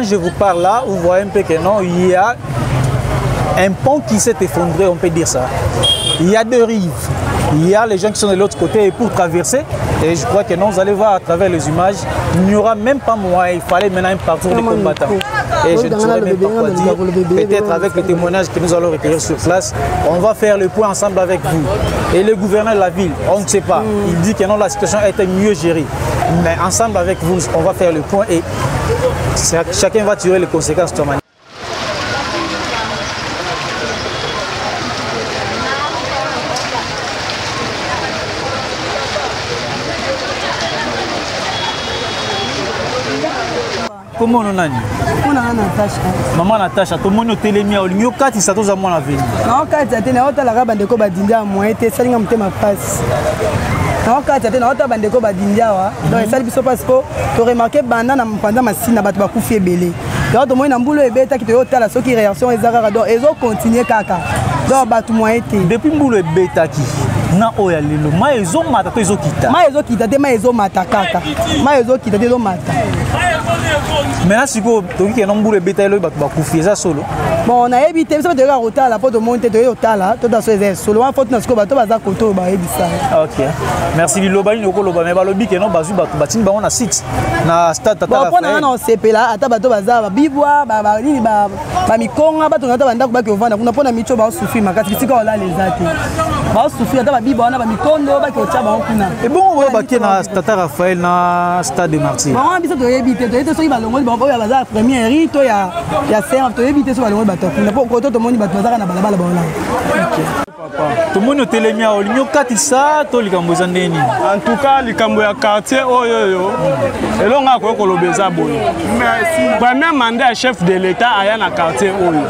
Je vous parle là, vous voyez un peu que non, il y a un pont qui s'est effondré, on peut dire ça. Il y a deux rives. Il y a les gens qui sont de l'autre côté et pour traverser, et je crois que non, vous allez voir à travers les images, il n'y aura même pas moyen, il fallait maintenant un parcours de combattants. Et je ne saurais même pas quoi dire, peut-être avec le témoignage que nous allons recueillir sur place, on va faire le point ensemble avec vous. Et le gouverneur de la ville, on ne sait pas, il dit que non, la situation a été mieux gérée. Mais ensemble avec vous, on va faire le point et chacun va tirer les conséquences de son manière. Comment on a dit? On a Natacha. Maman Natacha, tout le monde est télémia. Il y a 4 qui sont à moi la vie. Non, 4 qui sont à la rabe de Koba Dindia, moi, et ça, il ma passe. Non, 4 qui sont à la de Koba Dindia. Donc, ça, il faut pas que remarquer pendant ma signe, à battre ma couffée belé. Donc, tout le monde a un boulot et bête qui te hôtel à ceux qui réaction et Zara. Donc, ils ont continué caca. Donc, battre moi été. Depuis le boulot et bête qui. Na oya lelo ma ezo mata to ezo kita te ma ezo mata kaka ma ezo kita te ezo mata mais siko toki ke nombule beta elo ba kufi za solo bon na ebité ça te ga rota la porte monter to yotala to da so ezo solo en faute na siko ba to baza koto ba ebisa. OK, merci liloba ni ko loba mais ba lobi ke non bazu ba batini ba on a site na stade tata la. Bon na na sepela ata ba to baza ba bibwa ba nini ba mikonga ba to na ta banda ko ba ke ovanda kuna pona micho ba sufi makati sika ola les ati ba sufi ata bibo na ba mikondo ba ke ochaba okuna et bon on va baquer na Tata Raphaël na stade de Martyrs bon biso to yebite to yeto so ba longo ba ya baza première rito ya serve to yebite so ba longo ba to kuna po ko to moni ba to za na balabala ba ona. OK tout le monde télémia au ligno katisa to likambo za ndeni en tout cas likambo ya quartier oyo elonga ko kolobeza boyo premier mandat chef de l'état aya na quartier oyo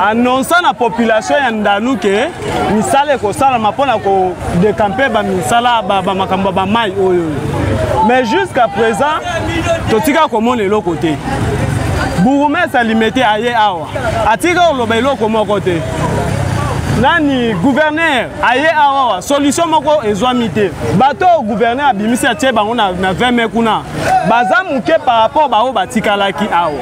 annonça na population ya Ndanu ke misale ko sala mapona ko décamper ba misala ba makambo ba mai oyo mais jusqu'à présent totika komona eloko te Bourgmestre alimete aye awa atika oloba eloko moko te nani gouverneur aye awa solution moko ezwamite bato gouverneur abimisi atie bango na 20 mekuna baza muke par rapport bao batikalaki awa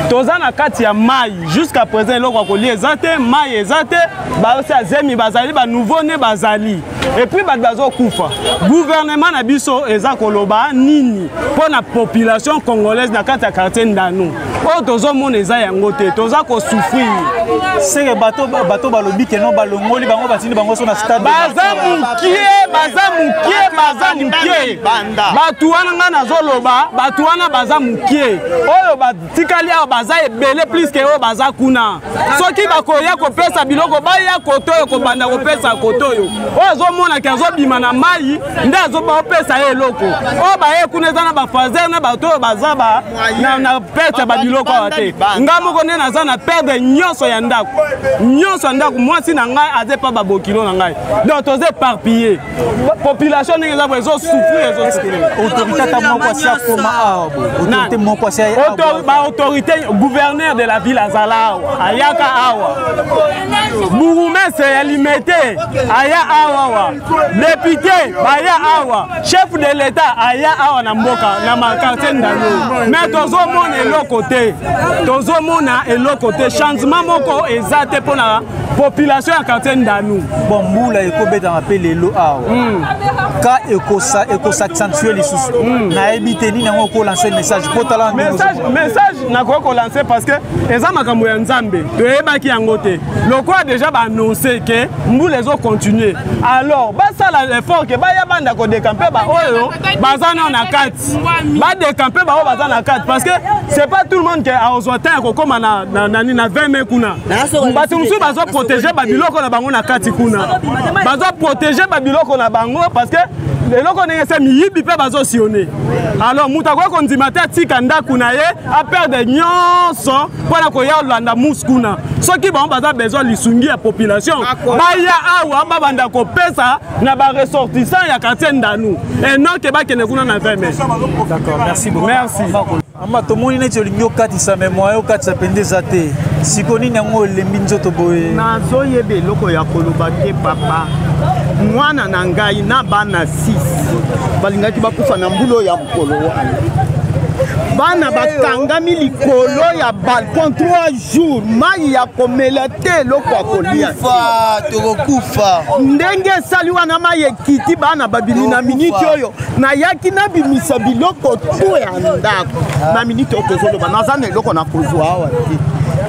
toza na kati ya mai jusqu'à présent eloko kolia ezate mai ezate baosi azemi bazali ba nouveau né bazali et puis bazo kufa gouvernement na biso eza koloba nini pour la population congolaise na kati ya quartier Ndanu o tozo mona eza yango te toza ko souffrir c'est bato balobi ke non balongoli bango batini bango so na stade baza mukie batu wana nga nazoloba batu wana baza mukie oyo batikali awa baza ebele plus ke oyo baza kuna soki bakoya kopesa biloko baya kotoyo kobanda kopesa kotoyo oyo azomona ke azobima na mai nde azopesa ye eloko oyo baye kuna eza na bafazer na bato oyo baza na perte babiloko awa te nga moko nde naza na perdre nyonso ya ndako mwasi na ngai aze pa babokilo na ngai donc toza éparpillé population ndenge eza ezo souffrir autorité moko asia autorité gouverneur de la ville azala awa ayaka awa bourgmestre ya limité aya awa député baya awa chef de l'état aya awa na mboka na quartier Ndanu mais tozomona eloko te changement moko ezate pour la population ya quartier Ndanu bon mbula ekobeta appel lelo awa ka accentuer les sous na ebité ni nango ko lancer message potala message na ko lancer parce que eza makambo ya Nzambe to ebaki yango te lokwa déjà ba annoncer que mbula ezo continuer alors ba sala l'effort que ba ya banda ko décamper ba oyo bazana na kati ba décamper ba bazana na kati parce que c'est pas tout le monde qui a besoin ko koma na 20 mekuna batu musu bazo protéger ba biloko na bango na kati kuna bazo protéger ba biloko na bango parce que eloko ndenge se miyibi pe bazo sionner alors muta ko kondima te tika ndaku na ye a perdre nyonso pona ko ya landa muskuna soki ba baza besoin lisungi ya population baya awa ba banda ko pesa na ba ressortissant ya quartier Ndanu et non ke ba kene kuna na 20 mai. D'accord, merci beaucoup. Merci. Ama tomoni neti olingo katisa memoire okatisa pendeza te sikoni nango lembi nzoto boye nazo yebe loko ya koloba te papa mwana na ngai na bana 6 balingaki bakufa na mbulo ya mkolo wana bana bakangami likolo ya balcon 3 jours mai ya komela te eloko ya kolia tokokufa ndenge esali wana mai ekiti bana babimi na miniti oyo nayaki nabimisa biloko to ya ndako na miniti oyo tozoloba naza na eloko na kozwa awa te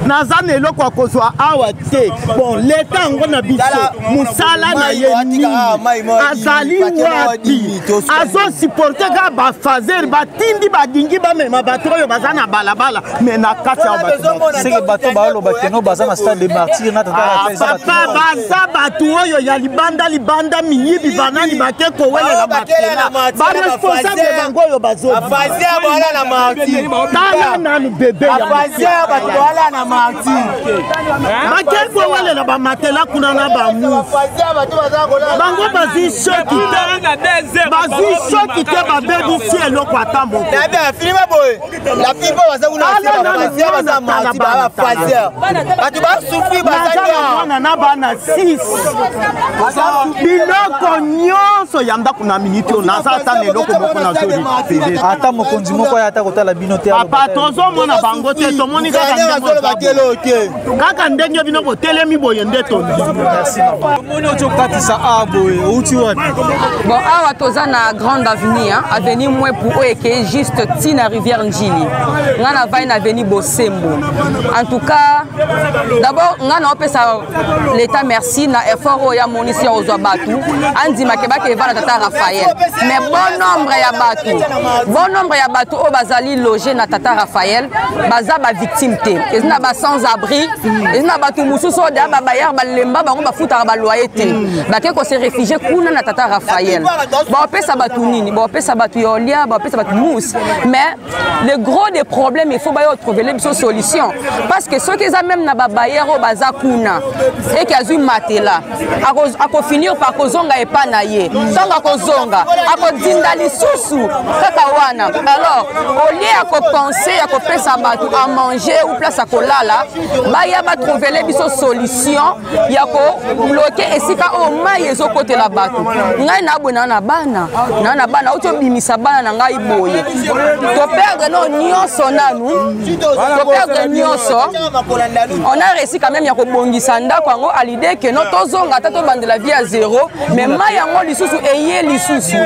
naza na eloko ya kozwa awa te bon leta yango na biso mosala na ye nini azali wapi azosupporte kaka bafazer batindi badingi bamema bato oyo baza na balabala me na kati ya bato baoloba keno baza na stade de martyr na papa baza bato oyo ya libanda miyibi banani bake kowelela batela baresponsable bango oyo bazotala nanu bebe bakeli kowelela bamatela kuna na bamufu bango bazwi shoki te babebisi eloko ata moko nazana na bana 6 biloko nyonso ya ndako na miniti oyo naza ata na eloko moko nazori ata mokonzi moko ata kotala bino te papa tozomona bango te tomoni kaka ndenge bino botelemi boye nde bon awa toza na grande avenir avenir mwe pour oyo eke juste tina rivière njili nga na vai na avenir bosembo en tout cas d'abord nga na opesa l'état merci na effort oyo amonisi ya kozwa batu andimake bake eva na tata Raphaël mais bon nombre ya batu oyo bazali loge na tata Raphaël baza bavictime te ezina ba sans abri ezina batu mususu oyo deya babayar balemba bango bafutaka baloyer te bake kose réfugie kuna na tata Raphaël baopesa batu nini baopesa batu ya olia baopesa batu mousse mais le gros des problèmes il faut bayo trouver les solutions parce que ceux qui ont même na babayar oyo baza kuna et qui azui matela akofinir par kozonga epa na ye ntango akozonga akodinda lisusu kaka wana alors au lieu akopense akopesa batu à manger ou place à kolala baya ba trouver les biso solution ya ko bloquer esika o mai ezokotela batu ngai na abona na bana oto bimisa bana na ngai boye to perdre no nyonso nanu to perdre nyonso on a réussi quand même ya ko bongisa ndako yango à l'idée que no tozonga ta to bandela vie à zéro mais mai yango lisusu eye lisusu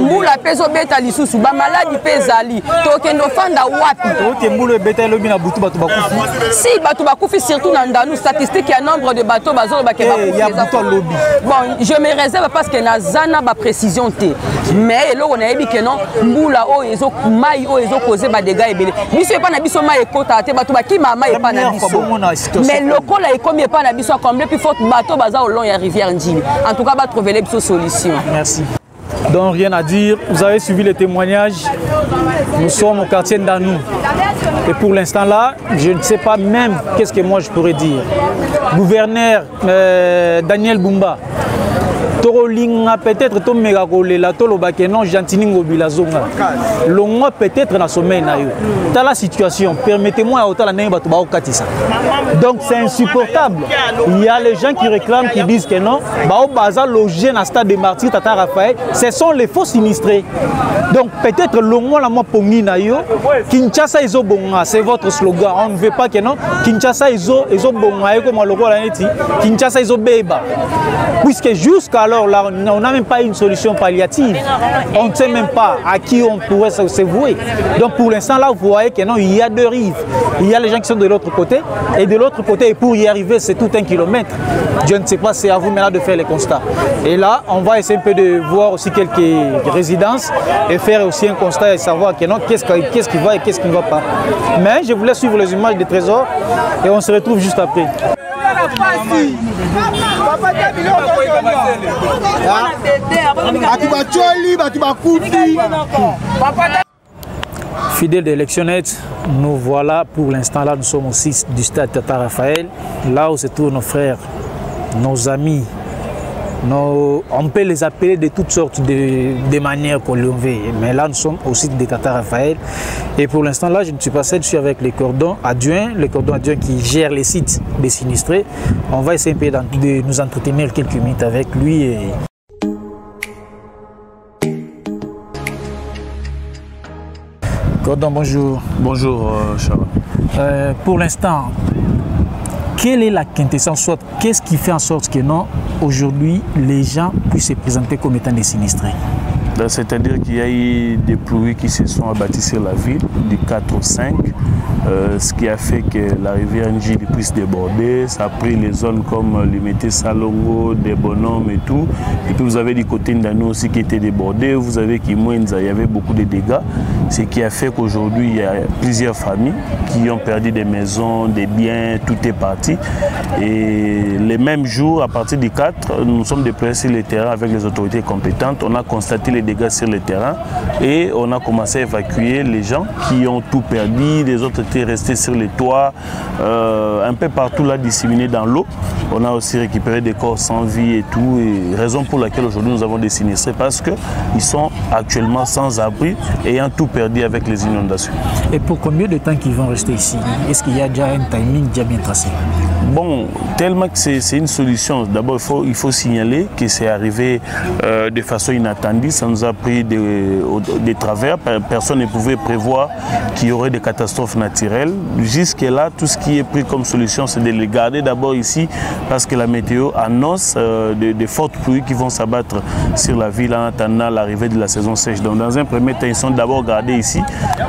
mbula peso beta lisusu ba maladie pezali to kendo fanda wapi to mbula beta lobi na butu batu bakufi si batu bakufi surtout na ndanu statistique ya nombre de bateaux bazolo ba lobby. Bon, je me réserve parce que na zana ba précision te mais eloko na yebi que non mbula o ezo mai o ezo causer ba dégâts ebele biso epa na biso mai ekota te batu bakima mai epa na biso mais lokola ekomi epa na biso combler plus forte bateau baza au long ya rivière Njili en tout cas ba trouver les solutions. Merci. Donc rien à dire, vous avez suivi les témoignages. Nous sommes au quartier d'Anou. Et pour l'instant là, je ne sais pas même qu'est-ce que moi je pourrais dire. Gouverneur Daniel Bumba, Torolinga peut-être to megakolela to lobake non jantiningo bilazonga. Longo peut-être na sommeil na yo. Dans la situation, permettez-moi à otala na bato ba okatisa. Donc c'est insupportable. Il y a les gens qui réclament qui disent que non, ba o baza logé na stade de martyr tata Raphaël, ce sont les faux sinistrés. Donc peut-être longo la mo pongi na yo, Kinshasa izo bonga, c'est votre slogan. On ne veut pas que non, Kinshasa izo bonga comme le roi la neti, Kinshasa izo beba. Puisque jusqu'à alors là, on n'a même pas une solution palliative. On ne sait même pas à qui on pourrait se vouer. Donc pour l'instant là, vous voyez que non, il y a deux rives. Il y a les gens qui sont de l'autre côté et de l'autre côté, et pour y arriver, c'est tout un kilomètre. Je ne sais pas, c'est à vous maintenant de faire les constats. Et là, on va essayer un peu de voir aussi quelques résidences et faire aussi un constat et savoir que non, qu'est-ce qui va et qu'est-ce qui ne va pas. Mais je voulais suivre les images des trésors et on se retrouve juste après. Fidèles d'électionnettes, nous voilà pour l'instant là, nous sommes au 6 du stade Tata Raphaël, là où se trouvent nos frères, nos amis. On peut les appeler de toutes sortes de manières qu'on le veut. Mais là, nous sommes au site de Tata Raphaël. Et pour l'instant, là, je ne suis pas seul, je suis avec le cordon adjoint qui gère les sites des sinistrés. On va essayer un peu de nous entretenir quelques minutes avec lui. Gordon, bonjour. Bonjour, Charles. Pour l'instant, quelle est la quintessence, soit qu'est-ce qui fait en sorte que non, aujourd'hui, les gens puissent se présenter comme étant des sinistrés? C'est-à-dire qu'il y a eu des pluies qui se sont abattues sur la ville du 4 au 5, ce qui a fait que la rivière Njili puisse déborder. Ça a pris les zones comme Limité Salongo, des bonhommes et tout. Et puis vous avez du côté Ndano aussi qui était débordé. Vous avez Kimwenza, il y avait beaucoup de dégâts. Ce qui a fait qu'aujourd'hui, il y a plusieurs familles qui ont perdu des maisons, des biens, tout est parti. Et les mêmes jours, à partir du 4, nous sommes déployés sur le terrain avec les autorités compétentes. On a constaté les dégâts sur le terrain et on a commencé à évacuer les gens qui ont tout perdu. Les autres étaient restés sur les toits, un peu partout là, disséminés dans l'eau. On a aussi récupéré des corps sans vie et tout. Et raison pour laquelle aujourd'hui nous avons des sinistrés, parce qu'ils sont actuellement sans abri, ayant tout perdu avec les inondations. Et pour combien de temps qu'ils vont rester ici? Est-ce qu'il y a déjà un timing déjà bien tracé? Bon, tellement que c'est une solution. D'abord, il faut signaler que c'est arrivé de façon inattendue. Ça nous a pris des travers. Personne ne pouvait prévoir qu'il y aurait des catastrophes naturelles. Jusque-là, tout ce qui est pris comme solution, c'est de les garder d'abord ici, parce que la météo annonce de fortes pluies qui vont s'abattre sur la ville en attendant l'arrivée de la saison sèche. Donc, dans un premier temps, ils sont d'abord gardés ici.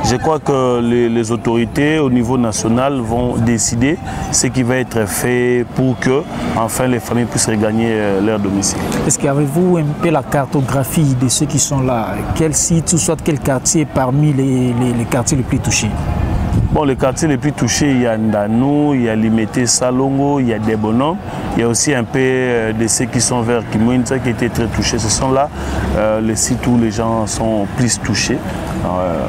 Je crois que les autorités au niveau national vont décider ce qui va être fait pour que enfin les familles puissent regagner leur domicile. Est-ce qu'avez-vous un peu la cartographie de ceux qui sont là? Quel site ou soit quel quartier parmi les quartiers les plus touchés? Bon, les quartiers les plus touchés, il y a Ndano, il y a Limité Salongo, il y a des bonhommes. Il y a aussi un peu de ceux qui sont vers Kimwenza qui étaient très touchés. Ce sont là les sites où les gens sont plus touchés.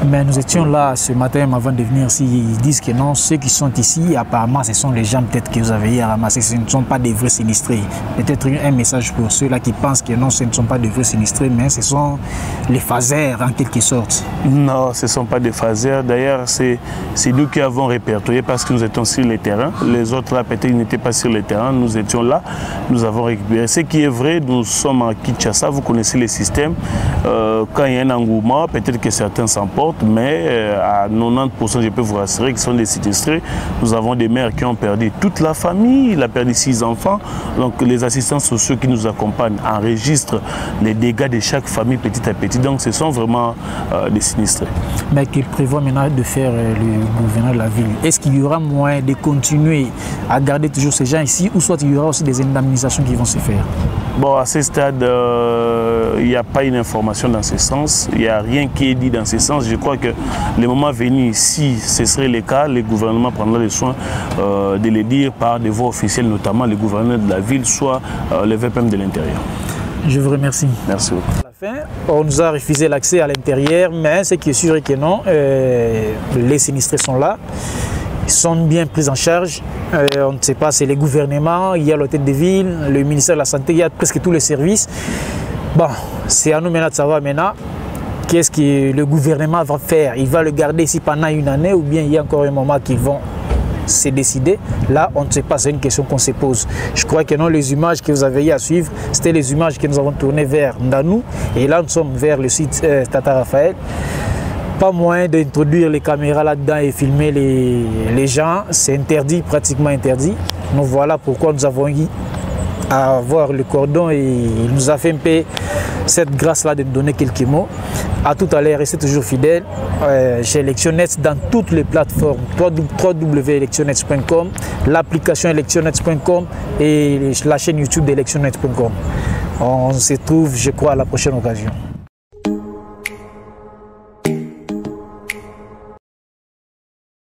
Mais nous étions là ce matin avant de venir ici. Ils disent que non, ceux qui sont ici, apparemment, ce sont les gens peut-être que vous avez ramassés. Ce ne sont pas des vrais sinistrés. Peut-être un message pour ceux-là qui pensent que non, ce ne sont pas des vrais sinistrés, mais ce sont les phasers en quelque sorte. Non, ce ne sont pas des phasers. D'ailleurs, c'est nous qui avons répertorié parce que nous étions sur le terrain. Les autres là, peut-être, n'étaient pas sur le terrain. Nous étions là, nous avons récupéré. Ce qui est vrai, nous sommes à Kinshasa, vous connaissez les systèmes. Quand il y a un engouement, peut-être que certains s'emportent, mais à 90%, je peux vous rassurer qu'ils sont des sinistrés. Nous avons des mères qui ont perdu toute la famille, il a perdu 6 enfants. Donc les assistants sociaux qui nous accompagnent enregistrent les dégâts de chaque famille petit à petit. Donc ce sont vraiment des sinistrés. Mais qu'il prévoit maintenant de faire le gouverneur de la ville, est-ce qu'il y aura moyen de continuer à garder toujours ces gens ici, ou soit il y aura aussi des indemnisations qui vont se faire? Bon, à ce stade, il n'y a pas une information dans ce sens. Il n'y a rien qui est dit dans ce sens. Je crois que le moment venu, si ce serait le cas, le gouvernement prendra le soin de le dire par des voies officielles, notamment le gouverneur de la ville, soit le VPM de l'intérieur. Je vous remercie. Merci beaucoup. À la fin, on nous a refusé l'accès à l'intérieur, mais ce qui est sûr est que non, les sinistrés sont là. Ils sont bien pris en charge. On ne sait pas, c'est les gouvernements, il y a l'hôtel de ville, le ministère de la Santé, il y a presque tous les services. Bon, c'est à nous maintenant de savoir maintenant qu'est-ce que le gouvernement va faire. Il va le garder ici pendant une année, ou bien il y a encore un moment qu'ils vont se décider. Là, on ne sait pas, c'est une question qu'on se pose. Je crois que non, les images que vous avez eu à suivre, c'était les images que nous avons tournées vers Ndanou. Et là, nous sommes vers le site Tata Raphaël. Pas moyen d'introduire les caméras là-dedans et filmer les gens. C'est interdit, pratiquement interdit. Donc voilà pourquoi nous avons eu à avoir le cordon, et il nous a fait un peu cette grâce-là de nous donner quelques mots. À tout à l'heure, restez toujours fidèles. J'ai Electionnet dans toutes les plateformes, www.electionnet.com, l'application electionnet.com et la chaîne YouTube d'electionnet.com. On se trouve, je crois, à la prochaine occasion.